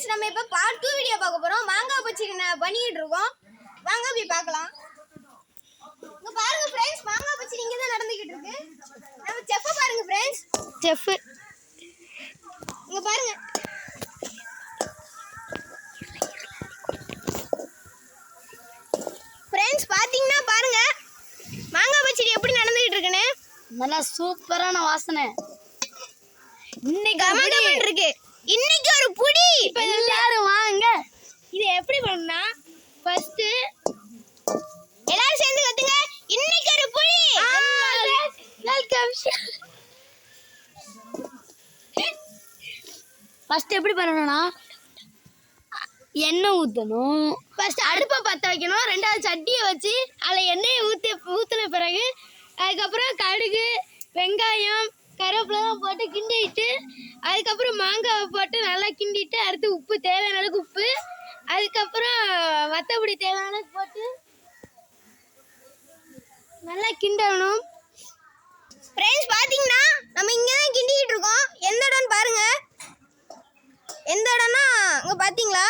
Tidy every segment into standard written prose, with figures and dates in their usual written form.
Friends நம்ம இப்போ part 2 video பார்க்க போறோம். மாங்காய் பச்சடி பண்ணிட்டு இருக்கோம். வாங்க போய் பார்க்கலாம். இங்க பாருங்க ஃப்ரெண்ட்ஸ், மாங்காய் பச்சடி இங்க தான் நடந்துக்கிட்டு இருக்கு. நம்ம செஃப் பாருங்க ஃப்ரெண்ட்ஸ், செஃப் இங்க பாருங்க. ஃப்ரெண்ட்ஸ் பாத்தீங்கன்னா பாருங்க மாங்காய் பச்சடி எப்படி நடந்துக்கிட்டு இருக்குன்னு. நல்லா சூப்பரான வாசனை. இன்னைக்கு கமகமன் இருக்கு. இன்னைக்கு ஒரு புடி. இப்ப எல்லாரும் வாங்க. இது எப்படி பண்ணா ஃபர்ஸ்ட் எல்லாரும் சேர்ந்து கத்துங்க. இன்னைக்கு ஒரு புடி. வெல்கம். ஃபர்ஸ்ட் எப்படி பண்ணணும்னா எண்ணெய் ஊற்றணும். ஃபர்ஸ்ட் அடுப்பை பற்ற வைக்கணும். ரெண்டாவது சட்டியை வச்சு அதில் எண்ணெயை ஊற்றின பிறகு அதுக்கப்புறம் கடுகு, வெங்காயம், கருவேப்பிலாம் போட்டு கிண்டிட்டு அதுக்கப்புறம் மாங்காவை போட்டு நல்லா கிண்டிட்டு அடுத்து உப்பு தேவையான அளவுக்கு உப்பு, அதுக்கப்புறம் வத்தப்பொடி தேவையான அளவுக்கு போட்டு நல்லா கிண்டணும். ஃப்ரெண்ட்ஸ் பார்த்தீங்கன்னா நம்ம இங்கே தான் கிண்டிக்கிட்டு இருக்கோம். எந்த இடம்னு பாருங்க. எந்த இடம்னா இங்கே பார்த்தீங்களா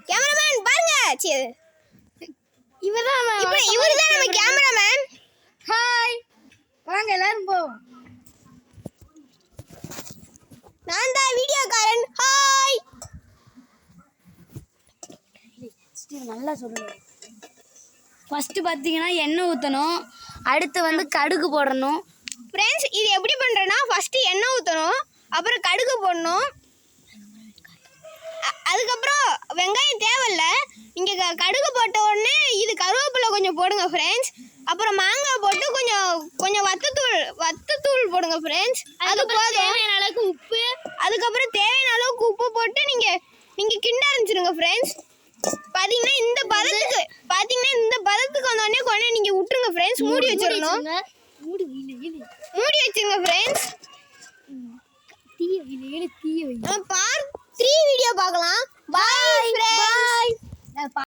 கேமராமேன் பாருங்க. சரி இவர் தான் நம்ம கேமராமேன். ஹாய், வாங்க எல்லாரும் போவோம். நான் தான் வீடியோக்காரன். ஹாய். நல்லா சொல்லணும். ஃபர்ஸ்ட் பார்த்தீங்கன்னா எண்ணெய் ஊற்றணும். அடுத்து வந்து கடுகு போடணும். ஃப்ரெண்ட்ஸ் இது எப்படி பண்ணுறேன்னா ஃபர்ஸ்ட் எண்ணெய் ஊற்றணும், அப்புறம் கடுகு போடணும், அதுக்கப்புறம் வெங்காயம் தேவையில்ல. இங்கே கடுகு போட்ட உடனே இது கருவேப்பிலை கொஞ்சம் போடுங்க ஃப்ரெண்ட்ஸ். அப்புறம் மாங்காய் போட்டு கொஞ்சம் வத்தத்தூள் போடுங்க ஃப்ரெண்ட்ஸ். அது போதும். தேவையான அளவுக்கு உப்பு, அதுக்கப்புறம் தேவையான அளவுக்கு உப்பு போட்டு நீங்கள் கிண்ட ஆரம்பிச்சிடுங்க ஃப்ரெண்ட்ஸ். பார்த்தீங்கன்னா இந்த பதத்துக்கு வந்தோடனே கொஞ்சம் நீங்கள் விட்டுருங்க ஃப்ரெண்ட்ஸ். மூடி வச்சிடணும். மூடி வச்சுருங்க ஃப்ரெண்ட்ஸ். பார்ட் 3 வீடியோ பார்க்கலாம். Bye friends.